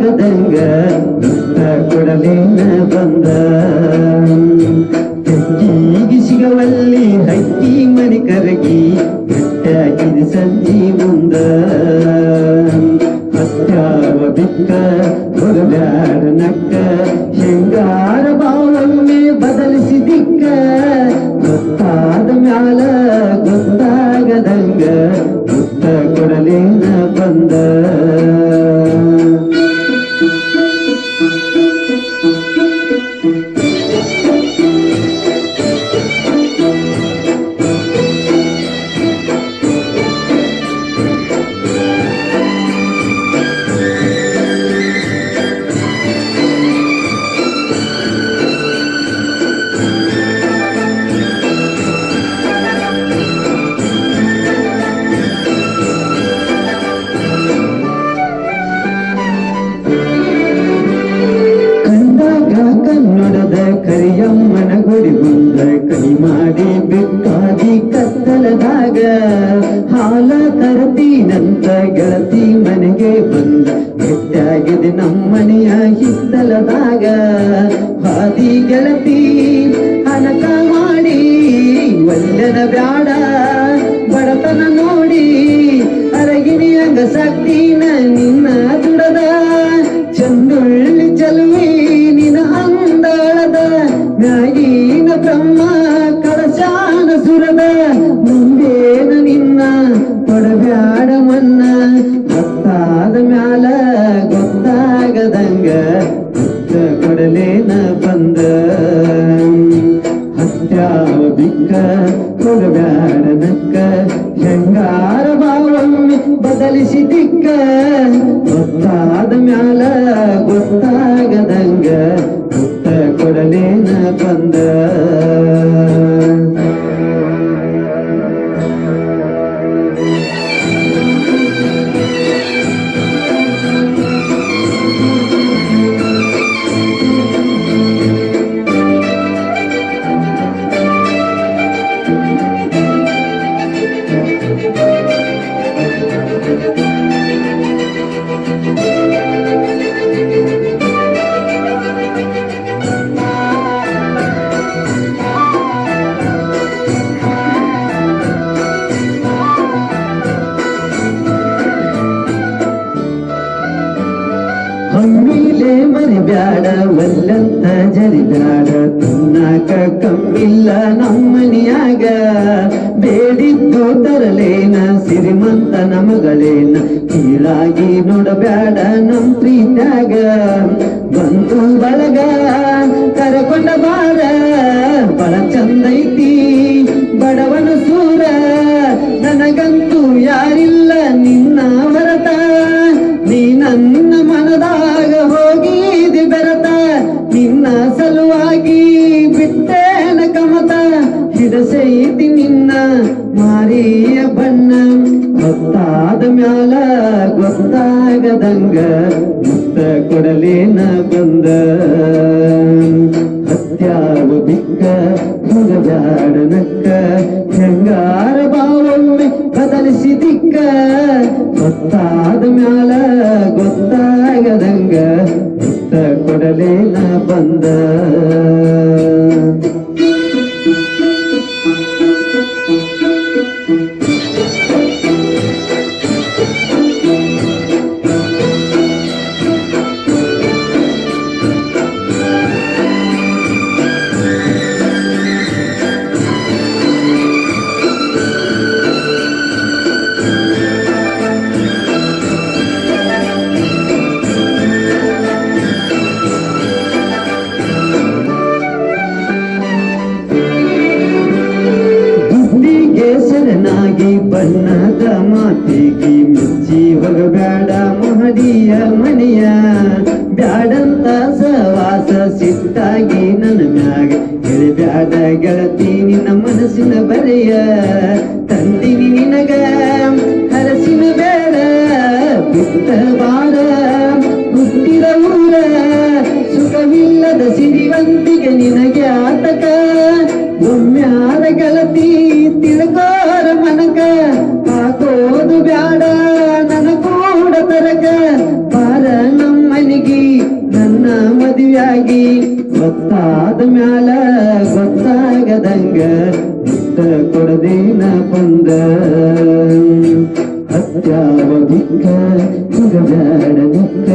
ಗೊತ್ತಾಗದಂಗ ಮುತ್ತ ಕೊಡಲೇನ ಬಂದ ತೆಕ್ಕಿಗೆ ಸಿಗವಲ್ಲಿ ಹಕ್ಕಿ ಮನೆ ಕರಗಿ ಗಟ್ಟಾಗಿದ ಸಂಜಿ ಮುಂದ ಹತ್ಯಾವ ಬಿಕ್ಕ ಹೊರಬ್ಯಾಡ ನಕ್ಕ ಶೃಂಗಾರ ಭಾವನ್ನೇ ಬದಲಿಸಿ ದಿಕ್ಕ ಗೊತ್ತಾದ ಮ್ಯಾಲ ಗೊತ್ತಾಗದಂಗ ಮುತ್ತ ಕೊಡಲೇನ ಬಂದ ಕನ್ನಡದ ಕರಿಯಮ್ಮನ ಗುಡಿ ಮುಂದ ಕೈ ಮಾಡಿ ಬಿಟ್ಟಾದಿ ಕತ್ತಲದಾಗ ಹಾಲ ತರತೀನಂತ ಗೆಳತಿ ಮನೆಗೆ ಬಂದ ಬೆಟ್ಟಾಗಿದೆ ನಮ್ಮನೆಯ ಹಿತ್ತಲದಾಗ ಹಾದಿ ಗೆಳತಿ ಹನಕ ಮಾಡಿ ಒಲ್ಲೆನ ಬ್ಯಾಡ ಬಡತನ ನೋಡಿ ಅರಗಿಣಿಯಂಗ ಸಾಕ್ತೀನ ನಿನ್ನ ದುಡದ ಚಂದುಳ್ಳಿ ಚಲುವಿ ನಿನ ಅಂದಾಳದ ಮ್ಯಾಗಿನ ಬ್ರಹ್ಮ ಕಳಶಾನ ಸುರದ ಮುಂದೇನ ನಿನ್ನ ಕೊಡಬ್ಯಾಡ ಮನ್ನ ಗೊತ್ತಾದ ಮ್ಯಾಲ ಗೊತ್ತಾಗದಂಗ ಮುತ್ತ ಕೊಡಲೇನ ಬಂದ ಹತ್ಯಾವ ಬಿಕ್ಕ ಕೊಡಬ್ಯಾಡ ನಕ್ಕ ಶೃಂಗಾರ ಭಾವಮ್ಮೆ ಬದಲಿಸಿ ದಿಕ್ಕ ಗೊತ್ತಾದ ಮ್ಯಾಲ ಗೊತ್ತಾಗದಂಗ ಮುತ್ತ ಕೊಡಲೇನ ಬಂದ ಹಮ್ಮಿಲೆ ಮರಿಬ್ಯಾಡ ಒಲ್ಲಂತ ಜರಿಬ್ಯಾಡ ತಿನ್ನಾಕ ಕಮ್ಮಿಲ್ಲ ನಮ್ಮನಿಯಾಗ ಬೇಡಿದ್ದು ತರಲೇನ ಸಿರಿಮಂತ ನಮಗಳೇನ ಕೀಳಾಗಿ ನೋಡಬ್ಯಾಡ ನಮ್ ಪ್ರೀತ್ಯಾಗ ಬಂದು ಬಳಗ ಕರಕೊಂಡ ಬಾರ ಬಳ ಚಂದೈತಿ ಬಡವನ ಸೂರ ನನಗಂತೂ ಯಾರಿಲ್ಲ ನಿನ್ನ ಹೊರತ ನೀ ನನ್ನ ಮನದಾಗ ಹೋಗಿದಿ ಬೆರತ ನಿನ್ನ ಸಲುವಾಗಿ ಬಿಟ್ಟೇನ ಕಮತ ಹಿಡಸೈತಿ ನಿನ್ನ ಮಾರಿಯ ಬಣ್ಣ ಗೊತ್ತಾದ ಮ್ಯಾಲ ಗೊತ್ತಾಗದಂಗ ಮುತ್ತ ಕೊಡಲೇನ ಬಂದ ಹತ್ಯಾವ ಬಿಕ್ಕ ಹುಡುಗಾಡ ನಕ್ಕ ಶೃಂಗಾರ ಭಾವೊಮ್ಮೆ ಬದಲಿಸಿ ದಿಕ್ಕ ಗೊತ್ತಾದ ಮ್ಯಾಲ ಗೊತ್ತಾಗದಂಗ ಮುತ್ತ ಕೊಡಲೇನ ಬಂದ ಶರಣಾಗಿ ಬಣ್ಣದ ಮಾತಿಗೆ ಮೆಚ್ಚಿ ಹೋಗಬೇಡ ಮಹಡಿಯ ಮನೆಯ ಬ್ಯಾಡಂತ ಸವಾಸ ಸಿಟ್ಟಾಗಿ ನನ್ನ ಮ್ಯಾಗ ಹೇಳಿಬ್ಯಾಡ ಗೆಳತಿ ನಿನ್ನ ಮನಸ್ಸಿನ ಬರೆಯ ತಂದಿನಿ ನಿನಗ ಹರಸಿನ ಬೇಡ ಬಿಟ್ಟ ಬಾಡ ಹುಟ್ಟಿದ ಊರ ಸುಖವಿಲ್ಲದ ಸಿರಿವಂತಿಗೆ ನಿನಗೆ ಆತಕ ಒಮ್ಮ್ಯಾದ ಗೆಳತಿ ತಿಳ್ಕೋರ ಮನಕ ಹಾಕೋದು ಬ್ಯಾಡ ನನ್ನ ಕೂಡ ತರಕ ಬಾರ ನಮ್ಮನಿ ಮದುವೆಯಾಗಿ ಗೊತ್ತಾದ ಮ್ಯಾಲ ಗೊತ್ತಾಗದಂಗ ಮುತ್ತ ಕೊಡದೇನ ಬಂದ ಹತ್ಯಾವ ದಿಕ್ಕ ಬ್ಯಾಡ ದಿಕ್ಕ